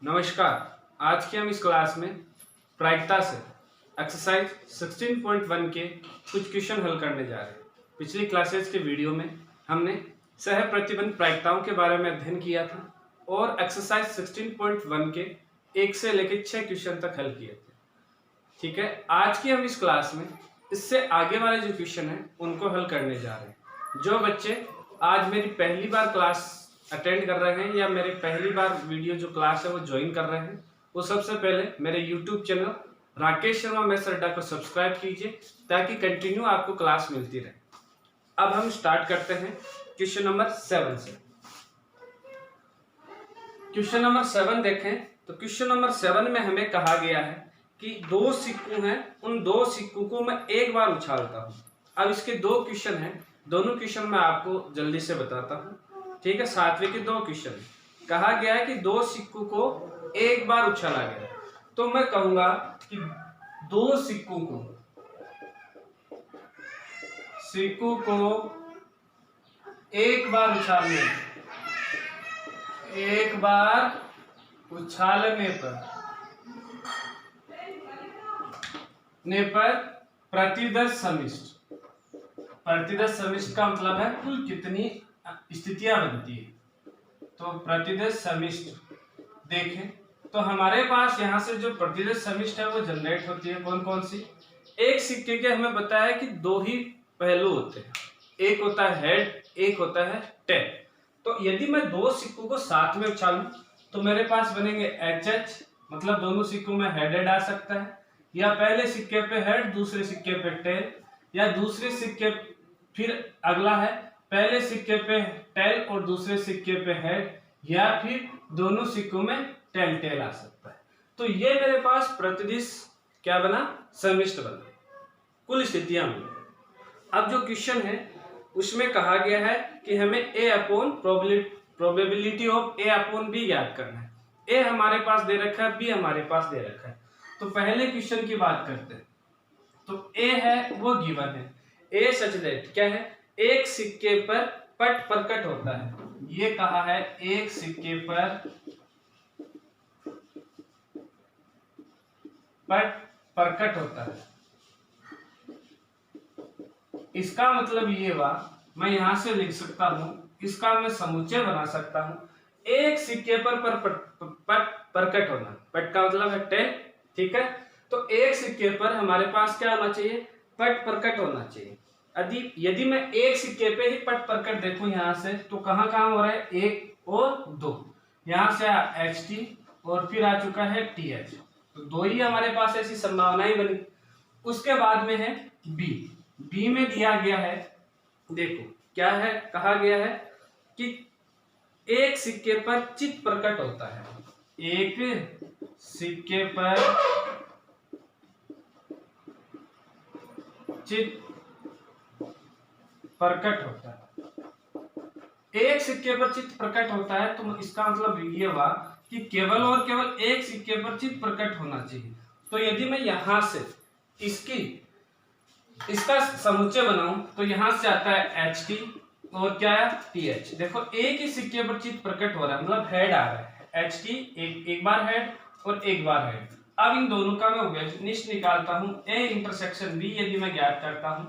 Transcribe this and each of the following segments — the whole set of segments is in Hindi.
नमस्कार। आज की हम इस क्लास में प्रायिकता से एक्सरसाइज 16.1 के कुछ क्वेश्चन हल करने जा रहे हैं। पिछली क्लासेस के वीडियो में हमने सह प्रतिबंध प्रायिकताओं के बारे में अध्ययन किया था और एक्सरसाइज 16.1 के 1 से लेकर 6 क्वेश्चन तक हल किए थे। ठीक है, आज की हम इस क्लास में इससे आगे वाले जो क्वेश्चन हैं उनको हल करने जा रहे हैं। जो बच्चे आज मेरी पहली बार क्लास अटेंड कर रहे हैं या मेरे पहली बार वीडियो जो क्लास है वो ज्वाइन कर रहे हैं, वो सबसे पहले मेरे YouTube channel Rakesh Sharma maths अड्डा को सब्सक्राइब कीजिए ताकि कंटिन्यू आपको क्लास मिलती रहे। अब हम स्टार्ट करते हैं क्वेश्चन नंबर 7 से। क्वेश्चन नंबर 7 देखें तो क्वेश्चन नंबर 7 में हमें कहा गया है कि दो सिक्कों हैं, उन दो सिक्कों को मैं एक बार उछालता हूं। अब इसके दो क्वेश्चन हैं, दोनों क्वेश्चन मैं आपको जल्दी से बताता हूं। ठीक है, 7वें के दो क्वेश्चन कहा गया है कि दो सिक्कों को एक बार उछाला गया, तो मैं कहूंगा कि दो सिक्कों को एक बार उछालने पर प्रतिदश समिष्ट का मतलब है कुल कितनी स्थितियां बनती है। तो प्रतिदश समिष्ट देखें तो हमारे पास यहाँ से जो प्रतिदश समिष्ट है वो जनरेट होती है। कौन कौन सी? एक सिक्के के हमें बताया कि दो ही पहलू होते हैं, एक होता है हेड, एक होता है टेल। तो यदि मैं दो सिक्कों को साथ में उछालूं तो मेरे पास बनेंगे एच, मतलब दोनों सिक्कों में हेड आ सकता है, या पहले सिक्के पे हेड दूसरे सिक्के पे टेल, या दूसरे सिक्के फिर अगला है पहले सिक्के पे टेल और दूसरे सिक्के पे हेड, या फिर दोनों सिक्कों में टेल आ सकता है। तो ये मेरे पास प्रतिदिश क्या बना? समिष्ट बना, कुल स्थितियां बनी। अब जो क्वेश्चन है उसमें कहा गया है कि हमें A upon probability of A upon B याद करना है। ए हमारे पास दे रखा है, बी हमारे पास दे रखा है। तो पहले क्वेश्चन की बात करते हैं। तो ए है वो गिवन है, ए सच दैट क्या है? एक सिक्के पर पट प्रकट होता है। ये कहा है एक सिक्के पर पट प्रकट होता है। इसका मतलब ये हुआ, मैं यहां से लिख सकता हूं, इसका मैं समुच्चय बना सकता हूं। एक सिक्के पर पट प्रकट होना, पट का मतलब है टेल। ठीक है, तो एक सिक्के पर हमारे पास क्या होना चाहिए? पट प्रकट होना चाहिए। यदि मैं एक सिक्के पे ही पट प्रकट देखूं यहां से, तो कहां कहां हो रहा है? 1 और 2। यहां से HT और फिर आ चुका है TH, तो दो ही हमारे पास ऐसी संभावनाएं बनी। उसके बाद में है बी में दिया गया है, देखो क्या है, कहा गया है कि एक सिक्के पर चित्त प्रकट होता है। एक सिक्के पर चित्त प्रकट होता है। एक सिक्के पर चित्त प्रकट होता है, तो इसका मतलब ये हुआ कि केवल और केवल एक सिक्के पर चित्त प्रकट होना चाहिए। तो यदि मैं यहां से इसका समुच्चय बनाऊं तो यहां से आता है HT और क्या है? TH। देखो एक ही सिक्के पर चित्त प्रकट हो रहा है, मतलब हेड आ रहा है। HT एक बार हेड और एक बार हेड। अब इन दोनों का मैं निष्ठ निकालता हूं, A इंटरसेक्शन B यदि मैं ज्ञात करता हूं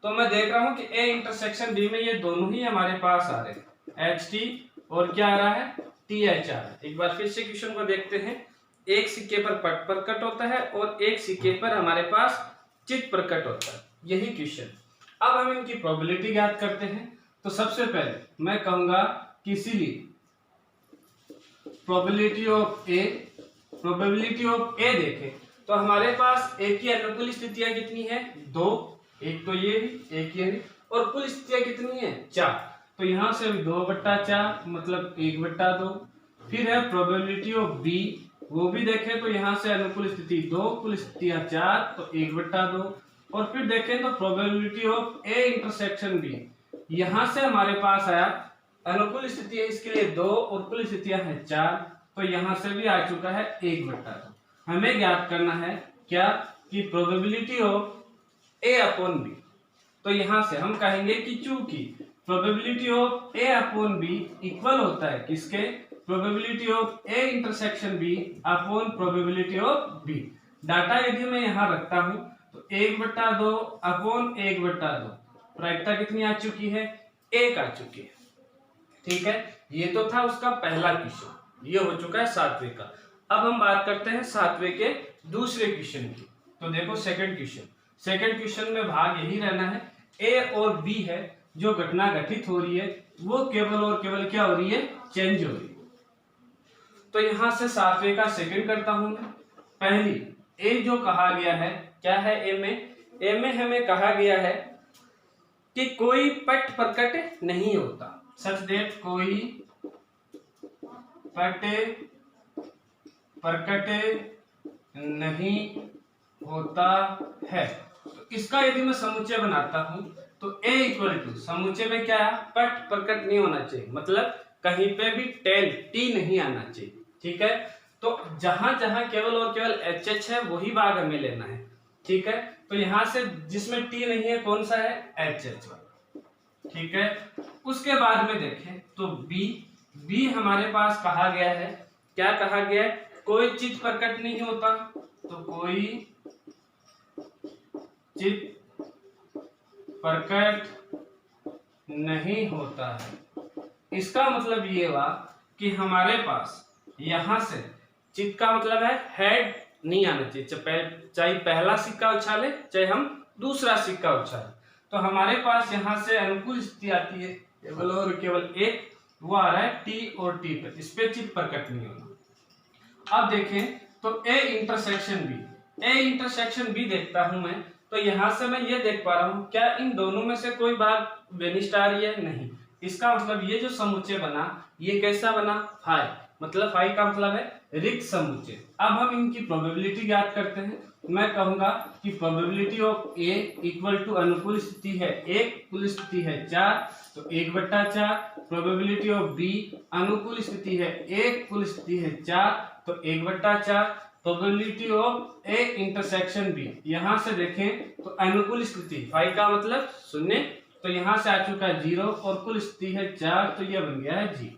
तो मैं देख रहा हूं कि A इंटरसेक्शन B में ये दोनों ही हमारे पास आ रहे हैं, HT और क्या आ रहा है? TH आ रहा है। एक बार फिर से क्वेश्चन को देखते हैं। एक सिक्के पर पट प्रकट होता है और एक सिक्के पर हमारे पास चित्त प्रकट होता है, यही क्वेश्चन। अब हम इनकी प्रोबेबिलिटी ज्ञात करते हैं। तो सबसे पहले मैं कहूंगा कि इसीलिए प्रोबेबिलिटी ऑफ ए देखें तो हमारे पास ए की अनुकूल स्थितियां कितनी है? 2। एक तो ये भी, एक ये भी, और कुल स्थितियां कितनी है? 4। तो यहां से 2/4 मतलब 1/2। फिर है प्रोबेबिलिटी ऑफ बी, वो भी देखें तो यहां से अनुकूल स्थिति 2, कुल स्थितियां 4, तो 1/2। और फिर देखें तो probability of A intersection B, यहां से हमारे पास आया अनुकूल स्थिति है इसके लिए 2 और कुल स्थितियां हैं 4, तो यहां से भी आ चुका है 1/2। हमें ज्ञात करना है क्या? कि probability of A upon B. तो यहां से हम कहेंगे कि चूंकि probability of A upon B equal होता है किसके? Probability of A intersection B upon probability of B. डाटा यदि मैं यहाँ रखता हूं तो 1/2 अपॉन 1/2 प्रायिकता कितनी आ चुकी है, 1 आ चुकी है। ठीक है, ये तो था उसका पहला क्वेश्चन, ये हो चुका है 7वें का। अब हम बात करते हैं 7वें के दूसरे क्वेश्चन की। तो देखो सेकंड क्वेश्चन में भाग यही रहना है, ए और बी है जो घटना घटित हो रही है वो केवल और केवल क्या हो रही है, चेंज हो रही है। तो यहां से 7वें का सेकंड करता हूं मैं। पहली ए जो कहा गया है, क्या है ए में हमें कहा गया है कि कोई पट प्रकट नहीं होता, सच दैट कोई पट प्रकट नहीं होता है। तो इसका यदि मैं समुच्चय बनाता हूं तो a इक्वल टू समुच्चय में क्या है, पट प्रकट नहीं होना चाहिए, मतलब कहीं पे भी टेल टी नहीं आना चाहिए। ठीक है, तो जहां जहां केवल और केवल एच एच है वही भाग हमें लेना है। ठीक है, तो यहां से जिसमें टी नहीं है कौन सा है, एच एच वाला। ठीक है, उसके बाद में देखें तो बी हमारे पास कहा गया है, क्या कहा गया है, कोई चित्त प्रकट नहीं होता, तो कोई चित्त प्रकट नहीं होता है। इसका मतलब ये हुआ कि हमारे पास यहां से चित्त का मतलब है हेड नहीं आना चाहिए, चाहे पहला सिक्का उछाले चाहे हम दूसरा सिक्का उछाले। तो हमारे पास यहां से अनुकूल स्थिति आती है केवल और केवल एक, वो आ रहा है टी और टी पर, इस पे चित्त प्रकट नहीं होना। अब देखें तो ए इंटरसेक्शन बी देखता हूं मैं, तो यहां से मैं ये देख पा रहा हूं क्या इन दोनों में से कोई भाग बेनिस्ट आ रही है, नहीं। इसका मतलब ये जो समुच्चय बना ये कैसा बना, फाई, मतलब फाई का मतलब है रिक्त समुच्चय। अब हम इनकी प्रोबेबिलिटी ज्ञात करते हैं। मैं कहूंगा कि probability of A equal to अनुकूल स्थिति है 1, कुल स्थिति है 4, तो 1/4। प्रोबेबिलिटी ऑफ बी अनुकूल स्थिति है 1, कुल स्थिति है 4, तो 1/4। Probability of A intersection B, यहां से देखें तो अनुकूल स्थिति फाई का मतलब 0, तो यहां से आ चुका है 0 और कुल स्थिति है 4, तो यह बन गया है 0।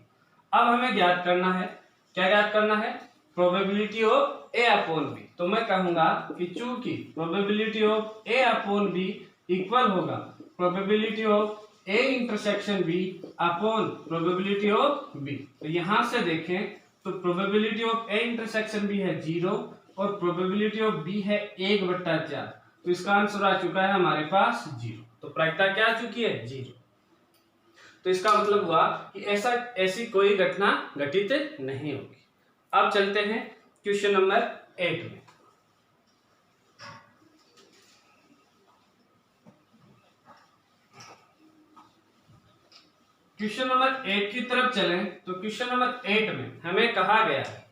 अब हमें ज्ञात करना है, क्या ज्ञात करना है, probability of A upon B. तो मैं कहूंगा कि चूंकि probability of A upon B equal होगा probability of A intersection B upon probability of B. तो यहां से देखें तो probability of A intersection B है 0 और प्रोबेबिलिटी ऑफ बी है 1/4, तो इसका आंसर आ चुका है हमारे पास 0। तो प्रायिकता क्या आ चुकी है, 0। तो इसका मतलब हुआ कि ऐसी कोई घटना घटित नहीं होगी। अब चलते हैं क्वेश्चन नंबर 8 में। क्वेश्चन नंबर 8 की तरफ चलें तो क्वेश्चन नंबर 8 में हमें कहा गया है,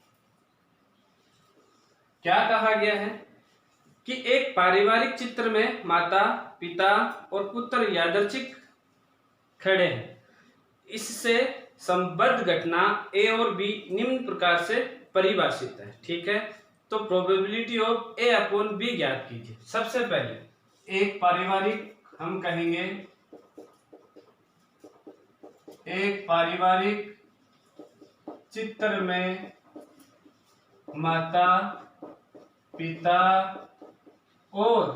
क्या कहा गया है कि एक पारिवारिक चित्र में माता, पिता और पुत्र यादृच्छिक खड़े हैं। इससे संबद्ध घटना ए और बी निम्न प्रकार से परिभाषित है। ठीक है, तो probability of A upon B ज्ञात कीजिए। सबसे पहले एक पारिवारिक, हम कहेंगे एक पारिवारिक चित्र में माता, पिता और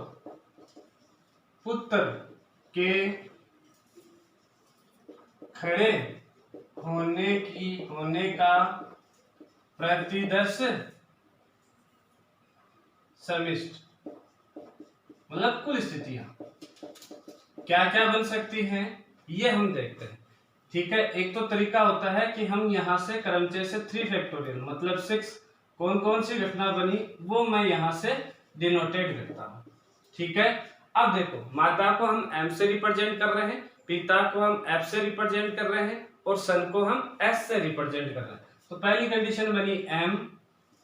पुत्र के खड़े होने का प्रतिदर्श समिष्ट, मतलब कुल स्थितियां क्या क्या बन सकती हैं ये हम देखते हैं। ठीक है, एक तो तरीका होता है कि हम यहां से क्रमचय से 3 फैक्टोरियल मतलब 6 कौन कौन सी घटना बनी वो मैं यहां से डिनोटेड करता हूं। ठीक है, अब देखो माता को हम एम से रिप्रेजेंट कर रहे हैं, पिता को हम एफ से रिप्रेजेंट कर रहे हैं और सन को हम एस से रिप्रेजेंट कर रहे हैं। तो पहली कंडीशन बनी एम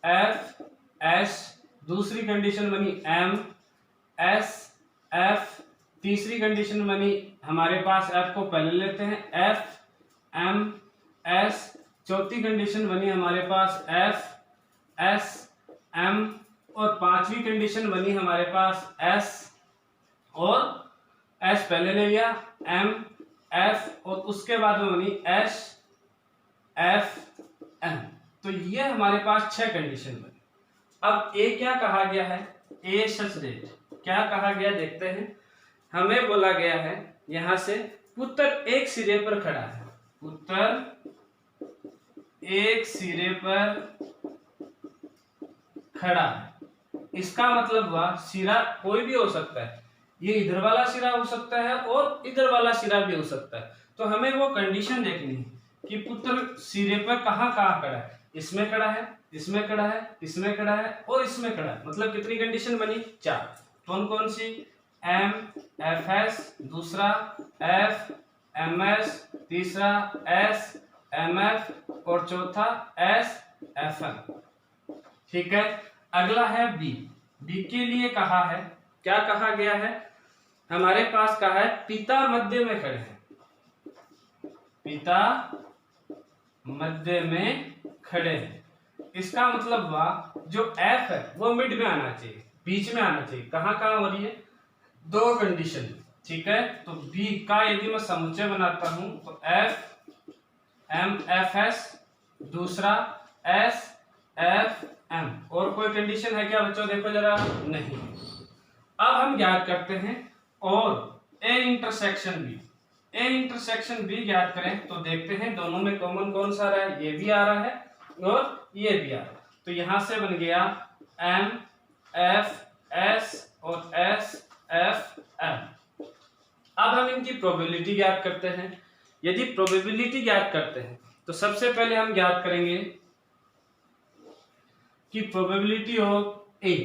एफ एस, दूसरी कंडीशन बनी एम एस एफ, तीसरी कंडीशन बनी हमारे पास एफ को पहले लेते हैं एफ एम एस, चौथी कंडीशन बनी हमारे पास एफ एस एम और पांचवी कंडीशन बनी हमारे पास एस और एस पहले ले लिया एम एफ और उसके बाद में बनी एस एफ m। तो ये हमारे पास 6 कंडीशन बनी। अब ए क्या कहा गया है, ए सच दैट क्या कहा गया देखते हैं। हमें बोला गया है यहां से पुत्र एक सिरे पर खड़ा है, पुत्र एक सिरे पर खड़ा है। इसका मतलब हुआ सिरा कोई भी हो सकता है, ये इधर वाला सिरा हो सकता है और इधर वाला सिरा भी हो सकता है। तो हमें वो कंडीशन देखनी है कि पुत्र सिरे पर कहाँ कहाँ खड़ा है, इसमें खड़ा है, इसमें खड़ा है, इसमें खड़ा है और इसमें खड़ा है। मतलब कितनी कंडीशन बनी, 4। कौन कौन सी, एम एफ एस, दूसरा एफ एम एस, तीसरा एस एम एफ और चौथा एस एफ एम। ठीक है। अगला है बी। बी के लिए कहा है, क्या कहा गया है, हमारे पास कहा है पिता मध्य में खड़े हैं, पिता मध्य में खड़े हैं। इसका मतलब हुआ जो एफ है वो मिड में आना चाहिए, बीच में आना चाहिए। कहां कहां हो रही है, 2 कंडीशन। ठीक है। तो बी का यदि मैं समुच्चय बनाता हूं तो एफ एम एफ एस, दूसरा एस एफ एम। और कोई कंडीशन है क्या बच्चों, देखो जरा, नहीं। अब हम ज्ञात करते हैं और A intersection B. A intersection B ज्ञात करें तो देखते हैं दोनों में कॉमन कौन सा आ रहा है, ये भी आ रहा है और ये भी आ रहा है। तो यहां से बन गया एम एफ एस और एस एफ एम। अब हम इनकी प्रोबेबिलिटी ज्ञात करते हैं। यदि प्रोबेबिलिटी ज्ञात करते हैं तो सबसे पहले हम ज्ञात करेंगे कि probability of A.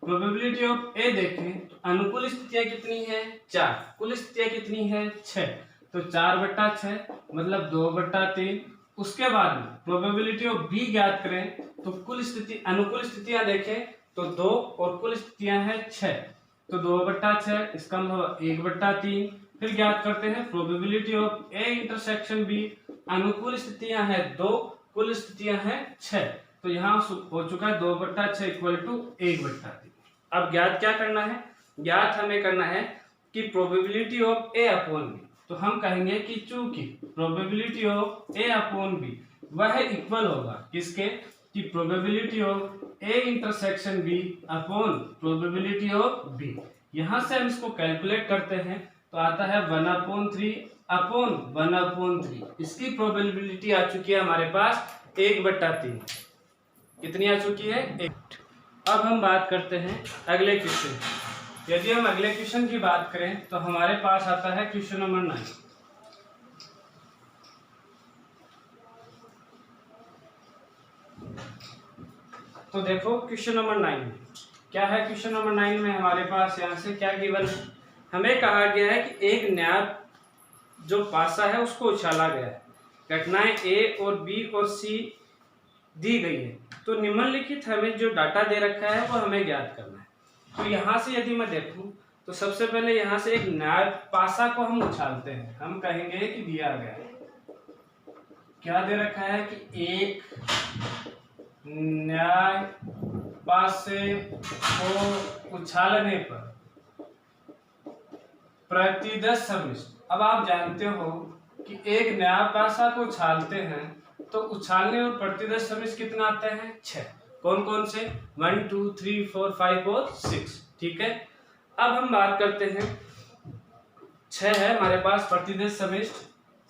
Probability of A देखें तो अनुकूल स्थितियां कितनी है, 4। कुल स्थितियां कितनी है, 6। तो 4/6 मतलब 2/3। उसके बाद में प्रोबेबिलिटी ऑफ बी ज्ञात करें तो कुल स्थिति, अनुकूल स्थितियां देखें तो 2 और कुल स्थितियां हैं 6। तो 2/6 इसका मतलब 1/3। फिर ज्ञात करते हैं probability of A intersection B. अनुकूल स्थितियां हैं 2, कुल स्थितियां हैं 6। तो यहाँ हो चुका है 2/6 इक्वल टू 1/3। अब ज्ञात क्या करना है, ज्ञात हमें करना है कि probability of A upon B. तो हम कहेंगे कि चूंकि probability of A upon B वह इक्वल होगा किसके, कि probability of A intersection B upon probability of B. यहां से हम इसको कैलकुलेट करते हैं तो आता है 1/3 अपॉन 1/3। इसकी प्रोबेबिलिटी आ चुकी है हमारे पास 1/3। कितनी आ चुकी है, 1। अब हम बात करते हैं अगले क्वेश्चन। यदि हम अगले क्वेश्चन की बात करें तो हमारे पास आता है क्वेश्चन नंबर 9। तो देखो क्वेश्चन नंबर 9 क्या है। क्वेश्चन नंबर 9 में हमारे पास यहाँ से क्या गिवन है, हमें कहा गया है कि एक न्याय जो पासा है उसको उछाला गया है। घटनाएं ए और बी और सी दी गई है। तो निम्नलिखित हमें जो डाटा दे रखा है वो हमें ज्ञात करना है। तो यहाँ से यदि मैं देखूं तो सबसे पहले यहाँ से एक न्याय पासा को हम उछालते हैं। हम कहेंगे कि दिया गया है, क्या दे रखा है कि एक न्याय पासे को उछालने पर प्रतिदश समिष्ट। अब आप जानते हो कि एक न्याय पासा को उछालते हैं तो उछालने और प्रतिदश समिष्ट कितना आते हैं, 6। कौन कौन से, 1 2 3 4 5 और 6। ठीक है। अब हम बात करते हैं, 6 है हमारे पास प्रतिदश समिष्ट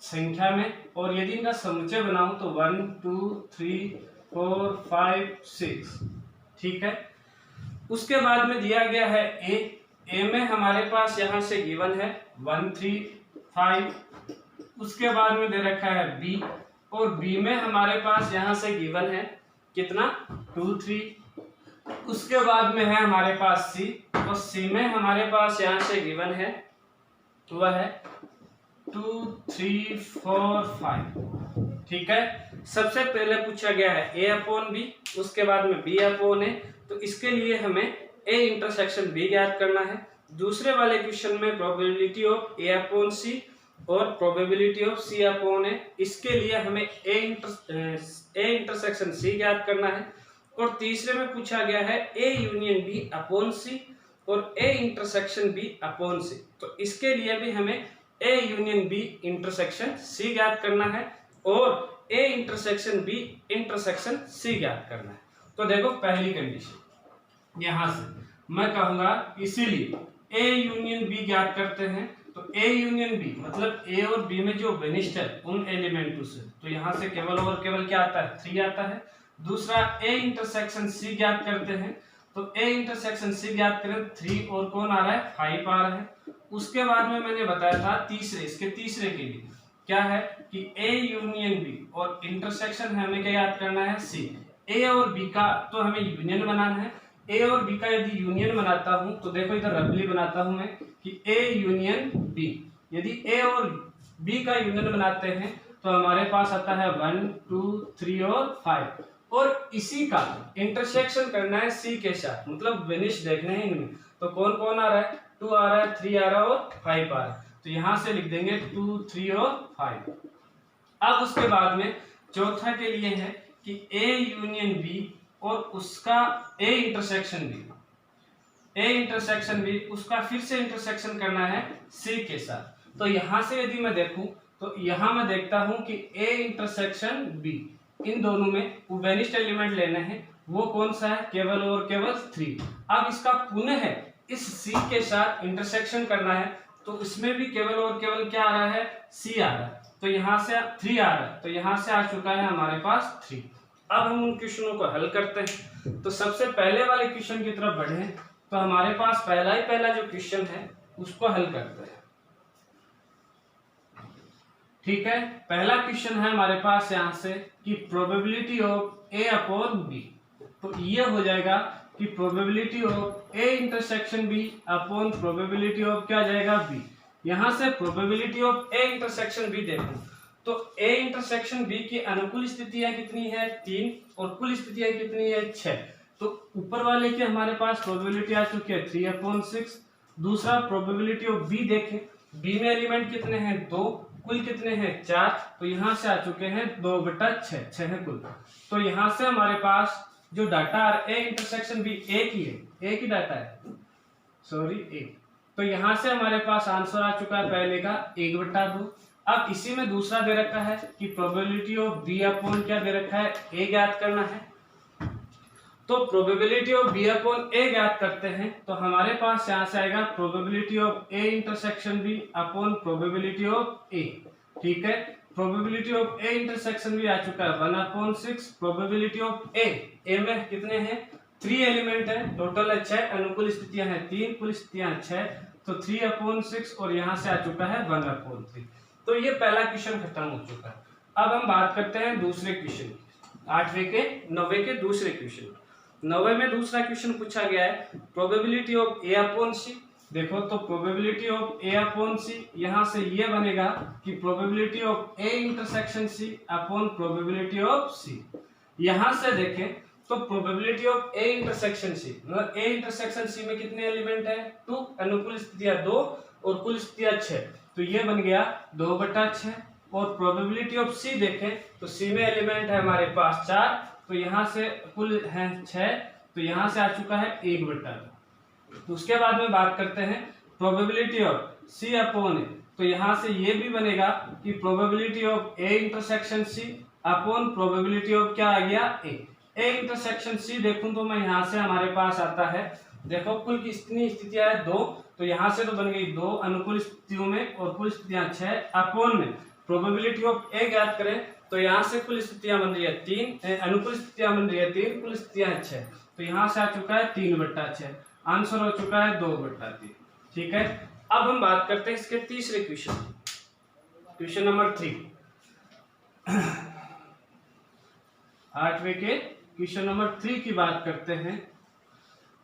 संख्या में, और यदि इनका समुच्चय बनाऊं तो 1 2 3 4 5 6। ठीक है। उसके बाद में दिया गया है ए में हमारे पास यहां से गिवन है 1 3 5। उसके बाद में दे रखा है बी, और बी में हमारे पास यहां से गिवन है कितना, 2 3। उसके बाद में है हमारे पास सी, और सी में हमारे पास यहां से गिवन है वह है 2 3 4 5। ठीक है। सबसे पहले पूछा गया है ए अपॉन बी, उसके बाद में बी अपॉन ए। तो इसके लिए हमें ए इंटरसेक्शन बी ज्ञात करना है। दूसरे वाले क्वेश्चन में probability of A upon C और प्रोबेबिलिटी ऑफ सी अपॉन ए। इसके लिए हमें ए इंटरसेक्शन सी ज्ञात करना है। और तीसरे में पूछा गया है A union B upon C और A intersection B upon C. तो इसके लिए भी हमें A union B intersection C ज्ञात करना है। और A intersection B intersection C ज्ञात करना है। तो देखो पहली कंडीशन यहां से मैं कहूंगा इसीलिए ए यूनियन बी ज्ञात करते हैं। तो ए यूनियन बी मतलब ए और बी में जो वेनिस्ट है उन एलिमेंटों से, तो यहां से केवल और केवल क्या आता है 3 आता है। दूसरा ए इंटरसेक्शन सी ज्ञात करते हैं। तो ए इंटरसेक्शन सी ज्ञात करें 3 और कौन आ रहा है 5 आ रहा है। उसके बाद में मैंने बताया था तीसरे के लिए क्या है कि ए यूनियन बी और इंटरसेक्शन हमें क्या याद करना है सी। ए और बी का तो हमें यूनियन बनाना है। ए और बी का यदि यूनियन बनाता हूं तो देखो इधर रफली बनाता हूं मैं कि ए यूनियन बी, यदि ए और बी का यूनियन बनाते हैं तो हमारे पास आता है 1 2 3 और 5, और इसी का इंटरसेक्शन करना है सी के साथ, मतलब वेनिश देखने हैं इनमें। तो कौन कौन आ रहा है 2 आ रहा है 3 आ रहा है और 5 आ रहा है। तो यहां से लिख देंगे 2 3 और 5। अब उसके बाद में चौथा के लिए है कि ए यूनियन बी और उसका ए इंटरसेक्शन बी उसका फिर से इंटरसेक्शन करना है सी के साथ। तो यहां से यदि मैं देखूं तो यहां मैं देखता हूं कि ए इंटरसेक्शन बी इन दोनों में वो वेनिस्ट एलिमेंट लेने हैं, वो कौन सा है केवल और केवल 3। अब इसका पुनः है इस सी के साथ इंटरसेक्शन करना है, तो इसमें भी केवल और केवल क्या आ रहा है सी आ रहा है। तो यहां से 3 आ रहा है, तो यहां से आ चुका है हमारे पास 3। अब हम उन क्वेश्चनों को हल करते हैं। तो सबसे पहले वाले क्वेश्चन की तरफ बढ़े तो हमारे पास पहला जो क्वेश्चन है उसको हल करते हैं। ठीक है, पहला क्वेश्चन है हमारे पास यहां से कि probability of A upon B. तो ये हो जाएगा कि probability of A intersection B upon probability of क्या जाएगा बी। यहां से probability of A intersection B देखो तो ए इंटरसेक्शन बी की अनुकूल स्थितियां कितनी है 3 और कुल स्थितियां कितनी है 6। तो ऊपर वाले की हमारे पास प्रोबेबिलिटी आ चुकी है 3/6। दूसरा प्रोबेबिलिटी ऑफ बी देखें, बी में एलिमेंट कितने हैं 2, कुल कितने हैं 4। तो यहां से आ चुके हैं 2/6 6 है कुल। तो यहां से हमारे पास जो डाटा ए इंटरसेक्शन बी एक ही डाटा है सॉरी एक। तो यहां से हमारे पास आंसर आ चुका है पहले का 1/2। अब इसी में दूसरा दे रखा है कि प्रोबेबिलिटी ऑफ बी अपॉन क्या दे रखा है ए ज्ञात करना है। तो probability of B upon A ज्ञात करते हैं तो हमारे पास यहां से आएगा probability of A intersection B upon probability of A. ठीक है, probability of A intersection B आ चुका है 1/6। प्रोबेबिलिटी ऑफ ए में कितने हैं 3 एलिमेंट है, टोटल है 6, अनुकूल स्थितियां हैं 3, कुल स्थितियां 6। तो 3/6 और यहां से आ चुका है 1/3। तो ये पहला क्वेश्चन खत्म हो चुका है। अब हम बात करते हैं दूसरे क्वेश्चन, 8वें के 9वें के दूसरे क्वेश्चन। 9वें में दूसरा क्वेश्चन पूछा गया है probability of A upon C. देखो तो probability of A upon C यहां से ये बनेगा कि probability of A intersection C upon probability of C. यहां से देखें तो probability of A intersection C मतलब ए इंटरसेक्शन सी में कितने एलिमेंट है 2, अनुकूल स्थितियां 2 और कुल स्थितियां 6। तो ये बन गया 2/6। और प्रोबेबिलिटी ऑफ सी देखें तो सी में एलिमेंट है हमारे पास 4, तो यहां से कुल है 6, तो यहां से आ चुका है 1/2। तो उसके बाद में बात करते हैं probability of C upon A. तो यहां से ये भी बनेगा कि probability of A intersection C upon probability of क्या आ गया ए इंटरसेक्शन सी। देखूं तो मैं यहां से हमारे पास आता है देखो कुल कितनी स्थितियां है 2, तो यहां से तो बन गई 2 अनुकूल स्थितियों में और कुल स्थितियां 6 अपॉन में प्रोबेबिलिटी ऑफ ए ज्ञात करें तो यहां से कुल स्थितियां बन रही है 3, अनुकूल स्थितियां बन रही है 3, कुल स्थितियां 6। तो यहां से आ चुका है 3/6, आंसर हो चुका है 2/3। ठीक है, अब हम बात करते हैं इसके तीसरे क्वेश्चन नंबर 3। 8वें के क्वेश्चन नंबर 3 की बात करते हैं।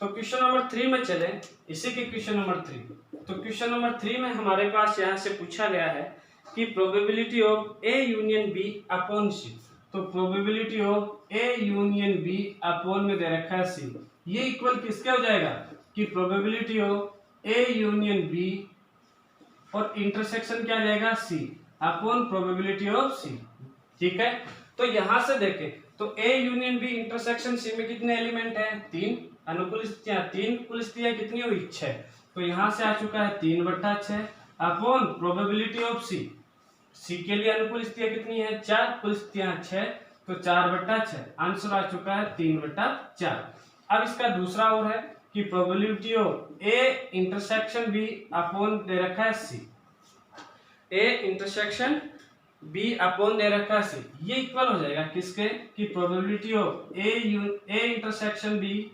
तो क्वेश्चन नंबर 3 में चले, इसी के क्वेश्चन नंबर 3। तो क्वेश्चन नंबर 3 में हमारे पास यहाँ से पूछा गया है कि probability of A union B upon C. तो probability of A union B upon में दे रखा है सी, ये इक्वल किसके हो जाएगा कि probability of A union B और इंटरसेक्शन क्या जाएगा C upon probability of C. ठीक है, तो यहां से देखें तो A union B intersection C में कितने एलिमेंट हैं 3, अनुकूल स्थितियां 3, कुल स्थितियां कितनी हुई 6। तो यहां से आ चुका है 3/6 अपॉन प्रोबेबिलिटी ऑफ सी। सी के लिए अनुकूल स्थितियां कितनी है 4, कुल स्थितियां 6, तो 4/6 आंसर आ चुका है 3/4। अब इसका दूसरा और है कि probability of A intersection B upon दे रखा है C, A intersection B upon दे रखा है सी, ये इक्वल हो जाएगा किसके कि probability of A intersection B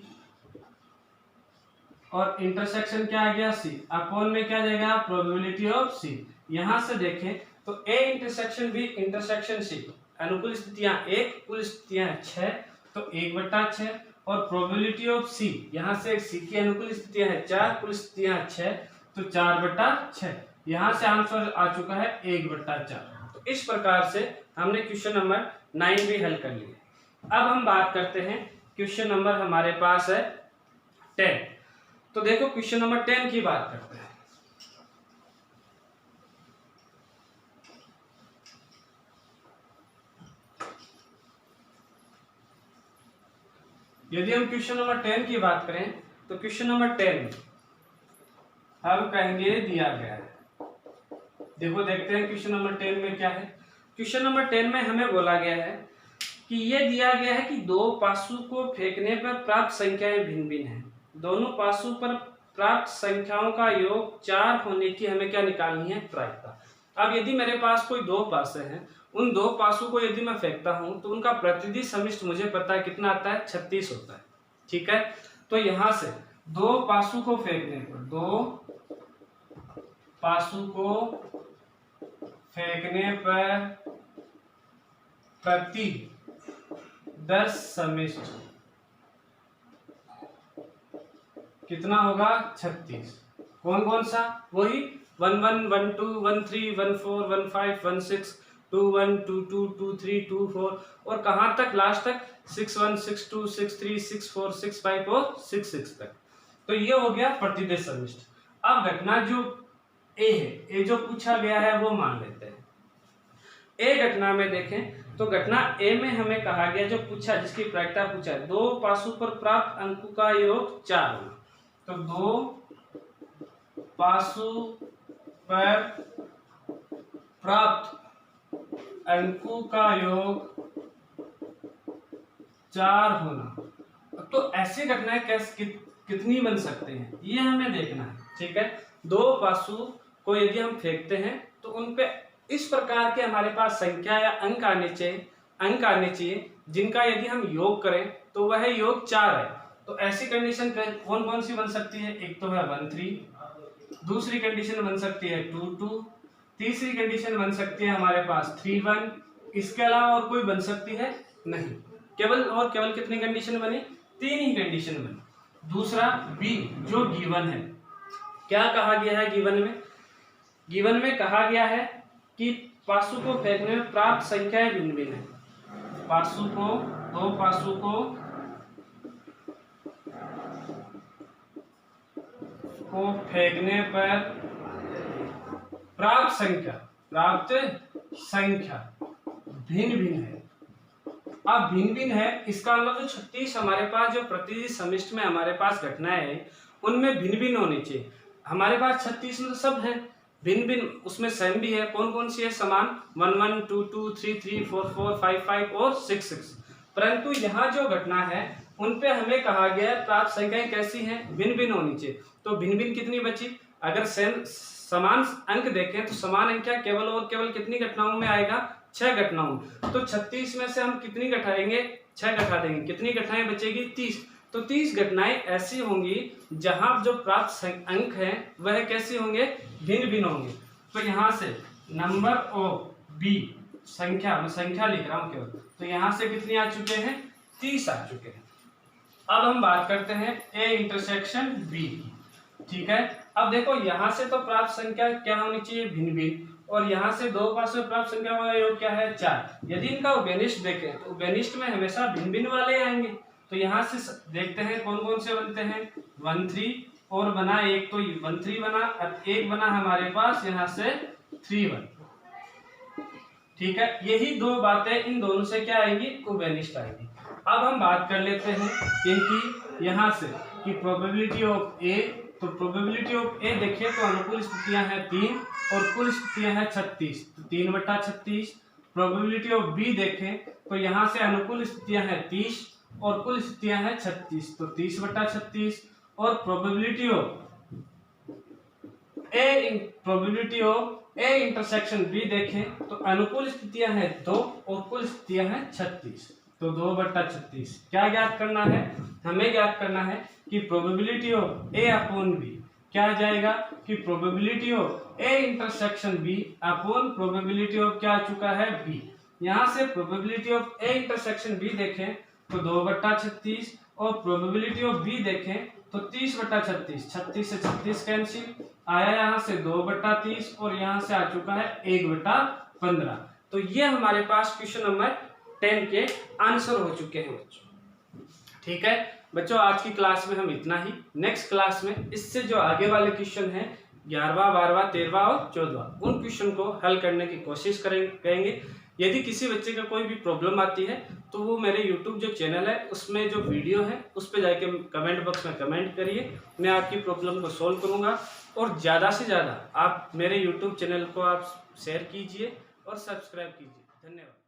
और इंटरसेक्शन क्या आ गया सी अपॉन में क्या जाएगा प्रोबेबिलिटी ऑफ सी। यहां से देखें तो A intersection B intersection C अनुकूल स्थितियां 1, कुल स्थितियां 6, तो 1/6 और प्रोबेबिलिटी ऑफ सी यहां से सी की अनुकूल स्थितियां है 4, कुल स्थितियां 6, तो 4/6। यहां से आंसर आ चुका है 1/4। तो इस प्रकार से हमने क्वेश्चन नंबर 9 भी हल कर लिया। अब हम बात करते हैं क्वेश्चन नंबर हमारे पास है 10। तो देखो क्वेश्चन नंबर 10 की बात करते हैं। यदि हम क्वेश्चन नंबर 10 की बात करें तो क्वेश्चन नंबर 10 हम कहेंगे दिया गया है। देखो देखते हैं क्वेश्चन नंबर 10 में क्या है। क्वेश्चन नंबर 10 में हमें बोला गया है कि ये दिया गया है कि दो पासों को फेंकने पर प्राप्त संख्याएं भिन्न भिन्न हैं, दोनों पासों पर प्राप्त संख्याओं का योग 4 होने की हमें क्या निकालनी है प्रायिकता। अब यदि मेरे पास कोई दो पासे हैं, उन दो पासों को यदि मैं फेंकता हूं तो उनका प्रतिदिन समिष्ट मुझे पता है कितना आता है 36 होता है। ठीक है, तो यहां से दो पासों को फेंकने पर, दो पासों को फेंकने पर प्रति 10 समिष्ट कितना होगा 36। कौन कौन सा, वही 1 1 1 2 1 3 1 4 1 5 1 6 2 1 2 2 2 3 2 4 और कहां तक लास्ट तक 6 1 6 2 6 3 6 4 6 5 और 6 6 तक। तो ये हो गया प्रतिदेश समिष्ट। अब घटना जो ए है, ए जो पूछा गया है वो मान लेते हैं। ए घटना में देखें तो घटना ए में हमें कहा गया जो पूछा, जिसकी प्रायिकता पूछा है, दो पासों पर प्राप्त अंकों का योग 4 होना। तो दो पासों पर प्राप्त अंकों का योग 4 होना। तो ऐसी घटनाएं कैसे कितनी बन सकते हैं ये हमें देखना है। ठीक है, दो पासों को यदि हम फेंकते हैं तो उन पे इस प्रकार के हमारे पास संख्या या अंक आने चाहिए जिनका यदि हम योग करें तो वह योग 4 है। तो ऐसी कंडीशन कौन कौन सी बन सकती है, एक तो है 1 3, दूसरी कंडीशन बन सकती है 2 2, तीसरी कंडीशन बन सकती है हमारे पास 3 1। इसके अलावा और कोई बन सकती है नहीं, केवल और केवल कितनी कंडीशन बनी, 3 ही कंडीशन बनी। दूसरा बी जो गिवन है, क्या कहा गया है गिवन में कहा गया है कि पासों को फेंकने में प्राप्त संख्याएं भिन्न भिन्न है। दो पासों को फेंकने पर प्राप्त संख्या भिन्न भिन्न है। अब भिन्न भिन्न है इसका मतलब जो 36 हमारे पास जो प्रतिदिन समिष्ट में हमारे पास घटनाएं है उनमें भिन्न भिन्न होनी चाहिए। हमारे पास 36 में सब है, भिन्न भिन्न उसमें सेम भी है। कौन कौन सी है, समान 1 1 2 2 3 3 4 4 5 5 और 6 6। परंतु यहाँ जो घटना है उन पे हमें कहा गया है प्राप्त संख्याएं कैसी हैं, भिन्न भिन्न होनी चाहिए। तो भिन्न भिन्न कितनी बची, अगर समान अंक देखें तो समान अंक क्या केवल और केवल कितनी घटनाओं में आएगा, 6 घटनाओं। तो 36 में से हम कितनी घटाएंगे, 6 घटा देंगे, कितनी घटनाएं बचेगी 30। तो 30 घटनाएं ऐसी होंगी जहां जो प्राप्त अंक हैं वह कैसे होंगे, भिन्न भिन्न होंगे। तो यहाँ से नंबर ऑफ बी संख्या, मैं संख्या लिख रहा हूं केवल, तो यहाँ से कितनी आ चुके हैं, 30 आ चुके हैं। अब हम बात करते हैं ए इंटरसेक्शन बी की। ठीक है, अब देखो यहाँ से तो प्राप्त संख्या क्या होनी चाहिए, भिन्न भिन्न, और यहाँ से दो पासों प्राप्त संख्या का योग क्या है 4। यदि इनका उभयनिष्ठ देखें तो उभयनिष्ठ में हमेशा भिन्न भिन्न वाले आएंगे। तो यहाँ से देखते हैं कौन कौन से बनते हैं, 1 3 और बना एक, तो 1 3 बना, एक बना हमारे पास यहाँ से 3 1। ठीक है, यही दो बातें इन दोनों से क्या आएंगी, उभयनिष्ठ आएंगी। अब हम बात कर लेते हैं इनकी यहाँ से कि प्रोबेबिलिटी ऑफ ए तो प्रोबेबिलिटी ऑफ ए देखें तो अनुकूल स्थितियां हैं 3 और कुल स्थितियां हैं 36, तो 3/36। प्रोबेबिलिटी ऑफ बी देखें तो यहाँ से अनुकूल स्थितियां हैं 30 और कुल स्थितियां हैं 36, तो 30/36। और probability of A intersection B देखें तो अनुकूल स्थितियां हैं 2 और कुल स्थितियां हैं 36, तो 2/36। क्या ज्ञात करना है? हमें ज्ञात करना है कि probability of A upon B क्या आ जाएगा कि probability of A intersection B upon probability of क्या आ चुका है बी। यहाँ से probability of A intersection B देखें तो 2/36 और प्रोबेबिलिटी ऑफ बी देखें तो 30/36, 36 से 36 कैंसिल आया, यहाँ से 2/30 और यहाँ से आ चुका है 1/15। तो ये हमारे पास क्वेश्चन नंबर 10 के आंसर हो चुके हैं बच्चों। ठीक है बच्चों, आज की क्लास में हम इतना ही। नेक्स्ट क्लास में इससे जो आगे वाले क्वेश्चन हैं 11वां, 12वां, 13वां और 14वां, उन क्वेश्चन को हल करने की कोशिश करेंगे। यदि किसी बच्चे का कोई भी प्रॉब्लम आती है तो वो मेरे YouTube जो चैनल है उसमें जो वीडियो है उस पर जाके कमेंट बॉक्स में कमेंट करिए, मैं आपकी प्रॉब्लम को सॉल्व करूंगा। और ज़्यादा से ज़्यादा आप मेरे YouTube चैनल को आप शेयर कीजिए और सब्सक्राइब कीजिए। धन्यवाद।